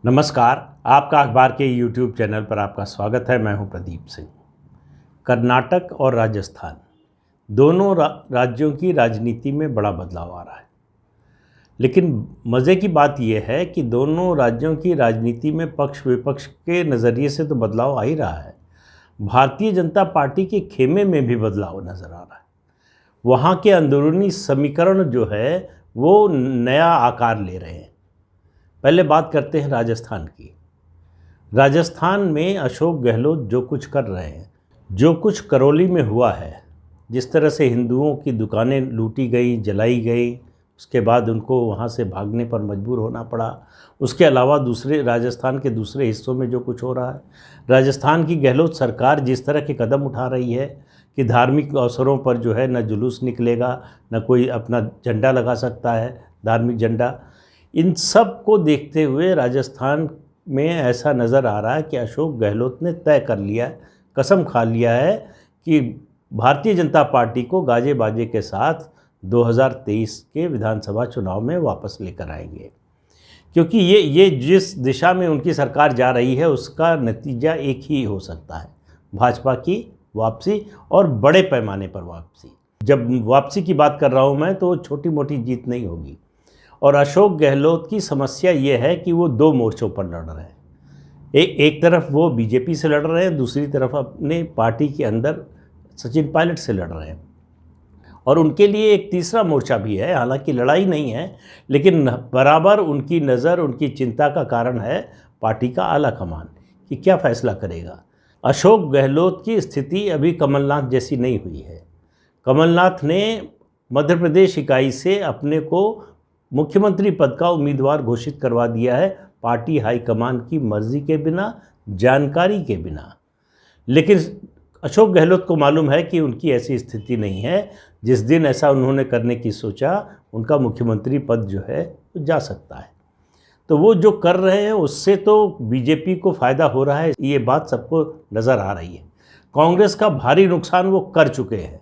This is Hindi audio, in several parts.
नमस्कार। आपका अखबार के यूट्यूब चैनल पर आपका स्वागत है। मैं हूं प्रदीप सिंह। कर्नाटक और राजस्थान दोनों राज्यों की राजनीति में बड़ा बदलाव आ रहा है, लेकिन मज़े की बात यह है कि दोनों राज्यों की राजनीति में पक्ष विपक्ष के नज़रिए से तो बदलाव आ ही रहा है। भारतीय जनता पार्टी के खेमे में भी बदलाव नज़र आ रहा है। वहाँ के अंदरूनी समीकरण जो है वो नया आकार ले रहे हैं। पहले बात करते हैं राजस्थान की। राजस्थान में अशोक गहलोत जो कुछ कर रहे हैं, जो कुछ करौली में हुआ है, जिस तरह से हिंदुओं की दुकानें लूटी गई, जलाई गई, उसके बाद उनको वहाँ से भागने पर मजबूर होना पड़ा। उसके अलावा दूसरे राजस्थान के दूसरे हिस्सों में जो कुछ हो रहा है, राजस्थान की गहलोत सरकार जिस तरह के कदम उठा रही है कि धार्मिक अवसरों पर जो है न जुलूस निकलेगा, न कोई अपना झंडा लगा सकता है, धार्मिक झंडा। इन सब को देखते हुए राजस्थान में ऐसा नज़र आ रहा है कि अशोक गहलोत ने तय कर लिया है, कसम खा लिया है कि भारतीय जनता पार्टी को गाजे बाजे के साथ 2023 के विधानसभा चुनाव में वापस लेकर आएंगे। क्योंकि ये जिस दिशा में उनकी सरकार जा रही है उसका नतीजा एक ही हो सकता है, भाजपा की वापसी और बड़े पैमाने पर वापसी। जब वापसी की बात कर रहा हूँ मैं, तो छोटी मोटी जीत नहीं होगी। और अशोक गहलोत की समस्या ये है कि वो दो मोर्चों पर लड़ रहे हैं। एक तरफ वो बीजेपी से लड़ रहे हैं, दूसरी तरफ अपने पार्टी के अंदर सचिन पायलट से लड़ रहे हैं। और उनके लिए एक तीसरा मोर्चा भी है, हालांकि लड़ाई नहीं है, लेकिन बराबर उनकी नज़र, उनकी चिंता का कारण है पार्टी का आला कमान कि क्या फैसला करेगा। अशोक गहलोत की स्थिति अभी कमलनाथ जैसी नहीं हुई है। कमलनाथ ने मध्य प्रदेश इकाई से अपने को मुख्यमंत्री पद का उम्मीदवार घोषित करवा दिया है, पार्टी हाईकमान की मर्जी के बिना, जानकारी के बिना। लेकिन अशोक गहलोत को मालूम है कि उनकी ऐसी स्थिति नहीं है। जिस दिन ऐसा उन्होंने करने की सोचा, उनका मुख्यमंत्री पद जो है वो जा सकता है। तो वो जो कर रहे हैं उससे तो बीजेपी को फ़ायदा हो रहा है, ये बात सबको नज़र आ रही है। कांग्रेस का भारी नुकसान वो कर चुके हैं।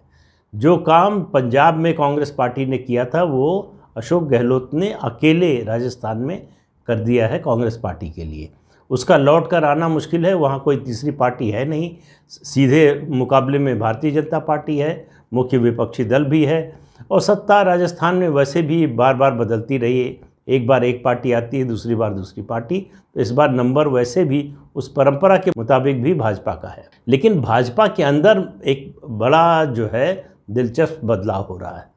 जो काम पंजाब में कांग्रेस पार्टी ने किया था वो अशोक गहलोत ने अकेले राजस्थान में कर दिया है कांग्रेस पार्टी के लिए। उसका लौट कर आना मुश्किल है, वहाँ कोई तीसरी पार्टी है नहीं। सीधे मुकाबले में भारतीय जनता पार्टी है, मुख्य विपक्षी दल भी है, और सत्ता राजस्थान में वैसे भी बार बार बदलती रही है। एक बार एक पार्टी आती है, दूसरी बार दूसरी पार्टी। तो इस बार नंबर वैसे भी उस परंपरा के मुताबिक भी भाजपा का है। लेकिन भाजपा के अंदर एक बड़ा जो है दिलचस्प बदलाव हो रहा है,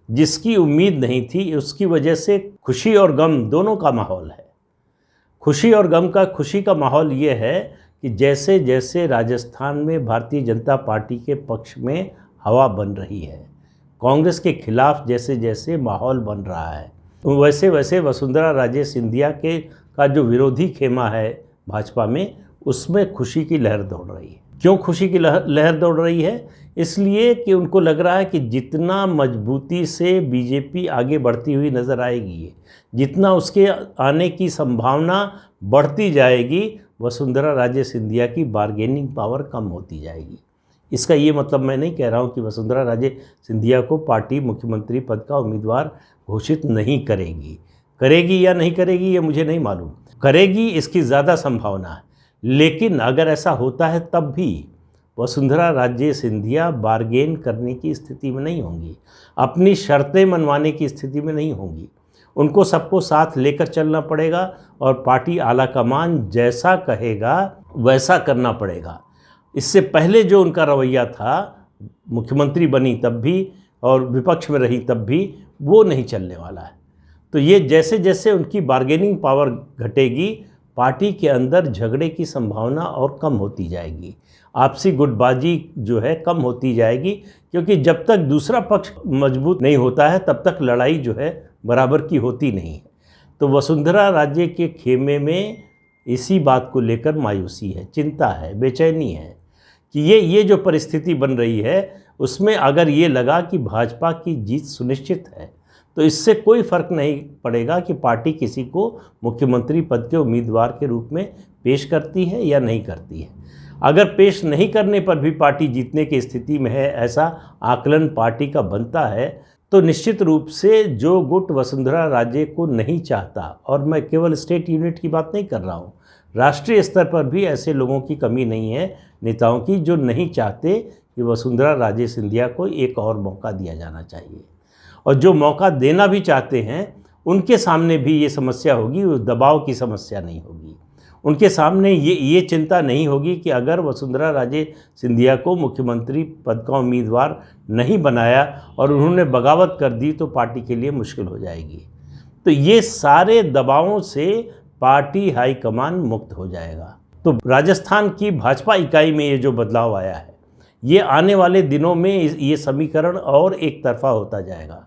जिसकी उम्मीद नहीं थी। उसकी वजह से खुशी और गम दोनों का माहौल है। खुशी और गम का, खुशी का माहौल ये है कि जैसे जैसे राजस्थान में भारतीय जनता पार्टी के पक्ष में हवा बन रही है, कांग्रेस के खिलाफ जैसे जैसे माहौल बन रहा है, वैसे वैसे वसुंधरा राजे सिंधिया का जो विरोधी खेमा है भाजपा में, उसमें खुशी की लहर दौड़ रही है। क्यों खुशी की लहर दौड़ रही है? इसलिए कि उनको लग रहा है कि जितना मजबूती से बीजेपी आगे बढ़ती हुई नज़र आएगी, जितना उसके आने की संभावना बढ़ती जाएगी, वसुंधरा राजे सिंधिया की बार्गेनिंग पावर कम होती जाएगी। इसका ये मतलब मैं नहीं कह रहा हूँ कि वसुंधरा राजे सिंधिया को पार्टी मुख्यमंत्री पद का उम्मीदवार घोषित नहीं करेगी। करेगी या नहीं करेगी ये मुझे नहीं मालूम। करेगी इसकी ज़्यादा संभावना है, लेकिन अगर ऐसा होता है तब भी वसुंधरा राजे सिंधिया बार्गेन करने की स्थिति में नहीं होंगी, अपनी शर्तें मनवाने की स्थिति में नहीं होंगी। उनको सबको साथ लेकर चलना पड़ेगा और पार्टी आला कमान जैसा कहेगा वैसा करना पड़ेगा। इससे पहले जो उनका रवैया था, मुख्यमंत्री बनी तब भी और विपक्ष में रही तब भी, वो नहीं चलने वाला है। तो ये जैसे जैसे उनकी बार्गेनिंग पावर घटेगी, पार्टी के अंदर झगड़े की संभावना और कम होती जाएगी, आपसी गुटबाजी जो है कम होती जाएगी। क्योंकि जब तक दूसरा पक्ष मजबूत नहीं होता है तब तक लड़ाई जो है बराबर की होती नहीं है। तो वसुंधरा राजे के खेमे में इसी बात को लेकर मायूसी है, चिंता है, बेचैनी है कि ये जो परिस्थिति बन रही है, उसमें अगर ये लगा कि भाजपा की जीत सुनिश्चित है तो इससे कोई फ़र्क नहीं पड़ेगा कि पार्टी किसी को मुख्यमंत्री पद के उम्मीदवार के रूप में पेश करती है या नहीं करती है। अगर पेश नहीं करने पर भी पार्टी जीतने की स्थिति में है, ऐसा आकलन पार्टी का बनता है, तो निश्चित रूप से जो गुट वसुंधरा राजे को नहीं चाहता, और मैं केवल स्टेट यूनिट की बात नहीं कर रहा हूँ, राष्ट्रीय स्तर पर भी ऐसे लोगों की कमी नहीं है, नेताओं की, जो नहीं चाहते कि वसुंधरा राजे सिंधिया को एक और मौका दिया जाना चाहिए। और जो मौका देना भी चाहते हैं उनके सामने भी ये समस्या होगी, वो दबाव की समस्या नहीं होगी। उनके सामने ये चिंता नहीं होगी कि अगर वसुंधरा राजे सिंधिया को मुख्यमंत्री पद का उम्मीदवार नहीं बनाया और उन्होंने बगावत कर दी तो पार्टी के लिए मुश्किल हो जाएगी। तो ये सारे दबावों से पार्टी हाईकमान मुक्त हो जाएगा। तो राजस्थान की भाजपा इकाई में ये जो बदलाव आया है, ये आने वाले दिनों में ये समीकरण और एक तरफा होता जाएगा,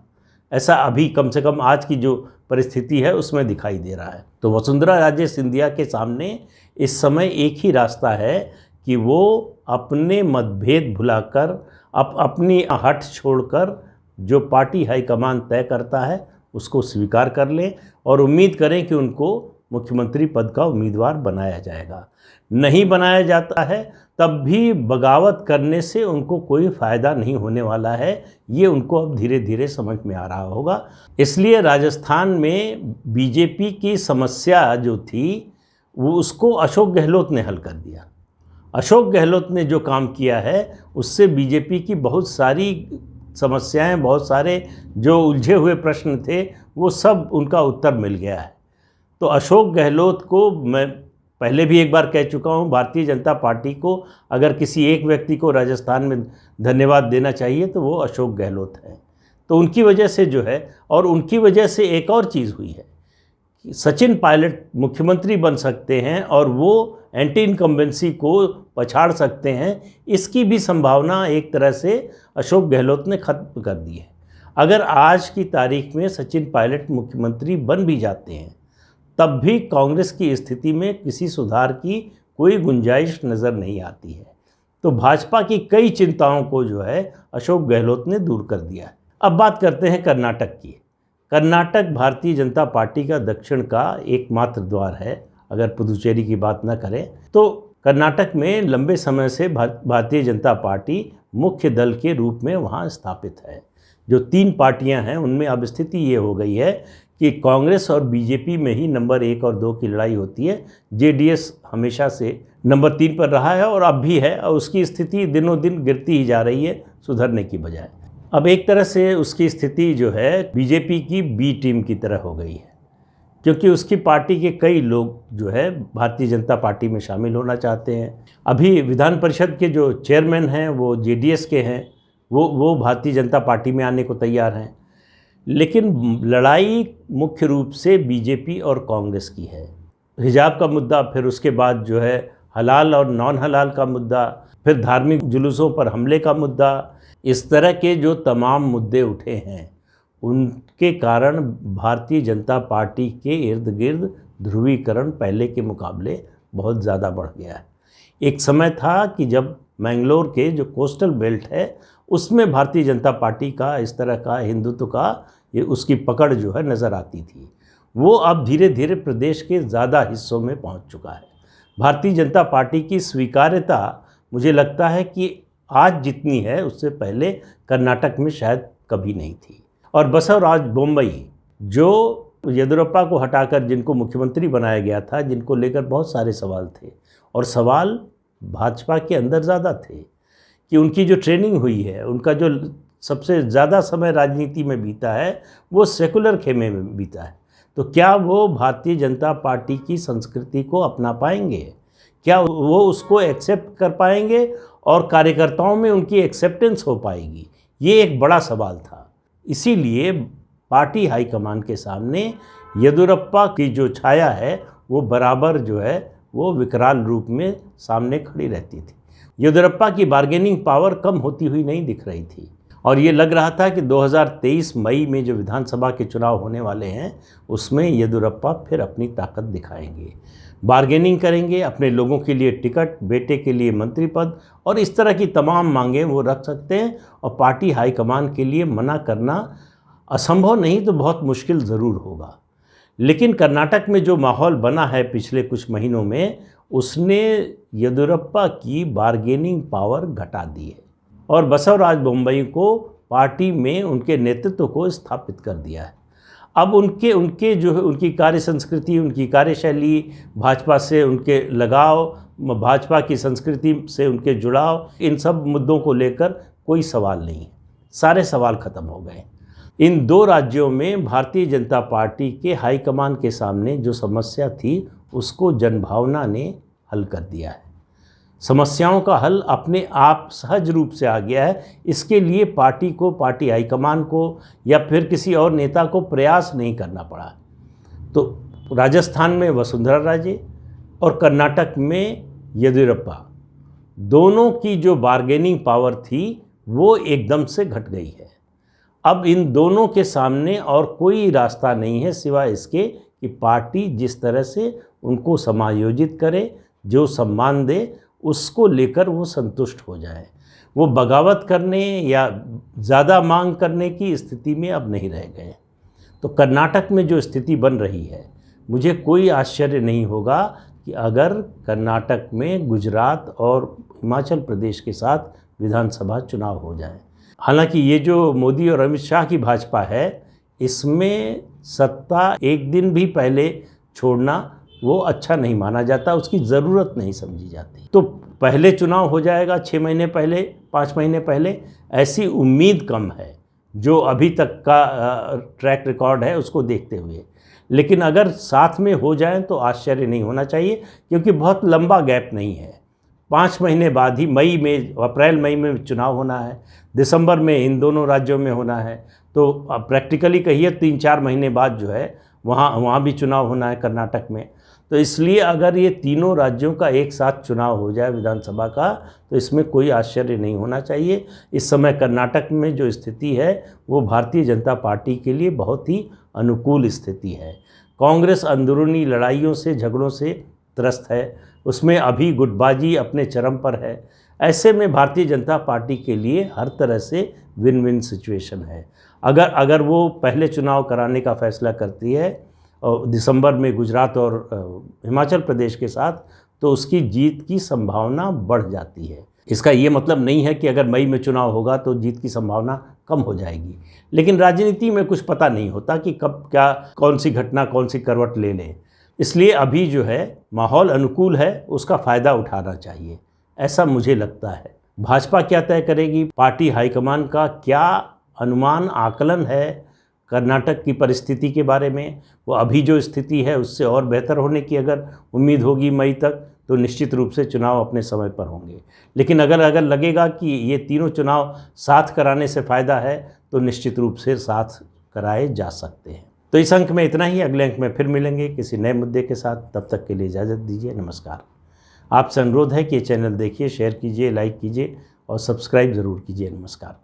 ऐसा अभी कम से कम आज की जो परिस्थिति है उसमें दिखाई दे रहा है। तो वसुंधरा राजे सिंधिया के सामने इस समय एक ही रास्ता है कि वो अपने मतभेद भुलाकर, अपनी हट छोड़कर जो पार्टी हाईकमान तय करता है उसको स्वीकार कर लें और उम्मीद करें कि उनको मुख्यमंत्री पद का उम्मीदवार बनाया जाएगा। नहीं बनाया जाता है तब भी बगावत करने से उनको कोई फ़ायदा नहीं होने वाला है, ये उनको अब धीरे धीरे समझ में आ रहा होगा। इसलिए राजस्थान में बीजेपी की समस्या जो थी वो उसको अशोक गहलोत ने हल कर दिया। अशोक गहलोत ने जो काम किया है उससे बीजेपी की बहुत सारी समस्याएं, बहुत सारे जो उलझे हुए प्रश्न थे वो सब उनका उत्तर मिल गया है। तो अशोक गहलोत को मैं पहले भी एक बार कह चुका हूँ, भारतीय जनता पार्टी को अगर किसी एक व्यक्ति को राजस्थान में धन्यवाद देना चाहिए तो वो अशोक गहलोत है। तो उनकी वजह से जो है, और उनकी वजह से एक और चीज़ हुई है कि सचिन पायलट मुख्यमंत्री बन सकते हैं और वो एंटी इनकम्बेंसी को पछाड़ सकते हैं, इसकी भी संभावना एक तरह से अशोक गहलोत ने खत्म कर दी है। अगर आज की तारीख में सचिन पायलट मुख्यमंत्री बन भी जाते हैं तब भी कांग्रेस की स्थिति में किसी सुधार की कोई गुंजाइश नज़र नहीं आती है। तो भाजपा की कई चिंताओं को जो है अशोक गहलोत ने दूर कर दिया है। अब बात करते हैं कर्नाटक की। कर्नाटक भारतीय जनता पार्टी का दक्षिण का एकमात्र द्वार है। अगर पुदुचेरी की बात न करें तो कर्नाटक में लंबे समय से भारतीय जनता पार्टी मुख्य दल के रूप में वहाँ स्थापित है। जो 3 पार्टियां हैं उनमें अब स्थिति ये हो गई है कि कांग्रेस और बीजेपी में ही नंबर 1 और 2 की लड़ाई होती है। जेडीएस हमेशा से नंबर 3 पर रहा है और अब भी है, और उसकी स्थिति दिनों दिन गिरती ही जा रही है, सुधरने की बजाय। अब एक तरह से उसकी स्थिति जो है बीजेपी की बी टीम की तरह हो गई है, क्योंकि उसकी पार्टी के कई लोग जो है भारतीय जनता पार्टी में शामिल होना चाहते हैं। अभी विधान परिषद के जो चेयरमैन हैं वो जेडीएस के हैं, वो भारतीय जनता पार्टी में आने को तैयार हैं। लेकिन लड़ाई मुख्य रूप से बीजेपी और कांग्रेस की है। हिजाब का मुद्दा, फिर उसके बाद जो है हलाल और नॉन हलाल का मुद्दा, फिर धार्मिक जुलूसों पर हमले का मुद्दा, इस तरह के जो तमाम मुद्दे उठे हैं उनके कारण भारतीय जनता पार्टी के इर्द गिर्द ध्रुवीकरण पहले के मुकाबले बहुत ज़्यादा बढ़ गया है। एक समय था कि जब मैंगलोर के जो कोस्टल बेल्ट है उसमें भारतीय जनता पार्टी का इस तरह का हिंदुत्व का ये उसकी पकड़ जो है नज़र आती थी, वो अब धीरे धीरे प्रदेश के ज़्यादा हिस्सों में पहुंच चुका है। भारतीय जनता पार्टी की स्वीकार्यता मुझे लगता है कि आज जितनी है उससे पहले कर्नाटक में शायद कभी नहीं थी। और बसवराज बोम्मई, जो येदियुरप्पा को हटाकर जिनको मुख्यमंत्री बनाया गया था, जिनको लेकर बहुत सारे सवाल थे, और सवाल भाजपा के अंदर ज़्यादा थे कि उनकी जो ट्रेनिंग हुई है, उनका जो सबसे ज़्यादा समय राजनीति में बीता है वो सेकुलर खेमे में बीता है, तो क्या वो भारतीय जनता पार्टी की संस्कृति को अपना पाएंगे? क्या वो उसको एक्सेप्ट कर पाएंगे और कार्यकर्ताओं में उनकी एक्सेप्टेंस हो पाएगी? ये एक बड़ा सवाल था। इसीलिए पार्टी हाईकमान के सामने येदियुरप्पा की जो छाया है वो बराबर जो है वो विकराल रूप में सामने खड़ी रहती थी। येदियुरप्पा की बार्गेनिंग पावर कम होती हुई नहीं दिख रही थी, और ये लग रहा था कि 2023 मई में जो विधानसभा के चुनाव होने वाले हैं उसमें येदियुरप्पा फिर अपनी ताकत दिखाएंगे, बार्गेनिंग करेंगे, अपने लोगों के लिए टिकट, बेटे के लिए मंत्री पद और इस तरह की तमाम मांगें वो रख सकते हैं। और पार्टी हाईकमान के लिए मना करना असंभव नहीं तो बहुत मुश्किल ज़रूर होगा। लेकिन कर्नाटक में जो माहौल बना है पिछले कुछ महीनों में, उसने येदियुरप्पा की बार्गेनिंग पावर घटा दी है और बसवराज बोम्मई को पार्टी में उनके नेतृत्व को स्थापित कर दिया है। अब उनके जो है उनकी कार्य संस्कृति, उनकी कार्यशैली, भाजपा से उनके लगाव, भाजपा की संस्कृति से उनके जुड़ाव, इन सब मुद्दों को लेकर कोई सवाल नहीं है। सारे सवाल खत्म हो गए। इन 2 राज्यों में भारतीय जनता पार्टी के हाईकमान के सामने जो समस्या थी उसको जनभावना ने हल कर दिया है। समस्याओं का हल अपने आप सहज रूप से आ गया है। इसके लिए पार्टी को, पार्टी हाईकमान को या फिर किसी और नेता को प्रयास नहीं करना पड़ा। तो राजस्थान में वसुंधरा राजे और कर्नाटक में येदियुरप्पा, दोनों की जो बार्गेनिंग पावर थी वो एकदम से घट गई है। अब इन दोनों के सामने और कोई रास्ता नहीं है सिवाय इसके कि पार्टी जिस तरह से उनको समायोजित करे, जो सम्मान दे, उसको लेकर वो संतुष्ट हो जाए। वो बगावत करने या ज़्यादा मांग करने की स्थिति में अब नहीं रह गए। तो कर्नाटक में जो स्थिति बन रही है, मुझे कोई आश्चर्य नहीं होगा कि अगर कर्नाटक में गुजरात और हिमाचल प्रदेश के साथ विधानसभा चुनाव हो जाए। हालांकि ये जो मोदी और अमित शाह की भाजपा है, इसमें सत्ता एक दिन भी पहले छोड़ना वो अच्छा नहीं माना जाता, उसकी ज़रूरत नहीं समझी जाती। तो पहले चुनाव हो जाएगा 6 महीने पहले, 5 महीने पहले, ऐसी उम्मीद कम है जो अभी तक का ट्रैक रिकॉर्ड है उसको देखते हुए। लेकिन अगर साथ में हो जाएं तो आश्चर्य नहीं होना चाहिए, क्योंकि बहुत लंबा गैप नहीं है। 5 महीने बाद ही अप्रैल मई में चुनाव होना है, दिसंबर में इन दोनों राज्यों में होना है। तो प्रैक्टिकली कहिए 3-4 महीने बाद जो है वहाँ भी चुनाव होना है कर्नाटक में। तो इसलिए अगर ये तीनों राज्यों का एक साथ चुनाव हो जाए विधानसभा का, तो इसमें कोई आश्चर्य नहीं होना चाहिए। इस समय कर्नाटक में जो स्थिति है वो भारतीय जनता पार्टी के लिए बहुत ही अनुकूल स्थिति है। कांग्रेस अंदरूनी लड़ाइयों से, झगड़ों से त्रस्त है, उसमें अभी गुटबाजी अपने चरम पर है। ऐसे में भारतीय जनता पार्टी के लिए हर तरह से विन विन सिचुएशन है। अगर वो पहले चुनाव कराने का फैसला करती है और दिसंबर में गुजरात और हिमाचल प्रदेश के साथ, तो उसकी जीत की संभावना बढ़ जाती है। इसका ये मतलब नहीं है कि अगर मई में चुनाव होगा तो जीत की संभावना कम हो जाएगी। लेकिन राजनीति में कुछ पता नहीं होता कि कब क्या, कौन सी घटना कौन सी करवट ले ले। इसलिए अभी जो है माहौल अनुकूल है, उसका फ़ायदा उठाना चाहिए, ऐसा मुझे लगता है। भाजपा क्या तय करेगी, पार्टी हाईकमान का क्या अनुमान, आकलन है कर्नाटक की परिस्थिति के बारे में, वो अभी जो स्थिति है उससे और बेहतर होने की अगर उम्मीद होगी मई तक, तो निश्चित रूप से चुनाव अपने समय पर होंगे। लेकिन अगर लगेगा कि ये तीनों चुनाव साथ कराने से फ़ायदा है, तो निश्चित रूप से साथ कराए जा सकते हैं। तो इस अंक में इतना ही। अगले अंक में फिर मिलेंगे किसी नए मुद्दे के साथ। तब तक के लिए इजाज़त दीजिए। नमस्कार। आपसे अनुरोध है कि ये चैनल देखिए, शेयर कीजिए, लाइक कीजिए और सब्सक्राइब ज़रूर कीजिए। नमस्कार।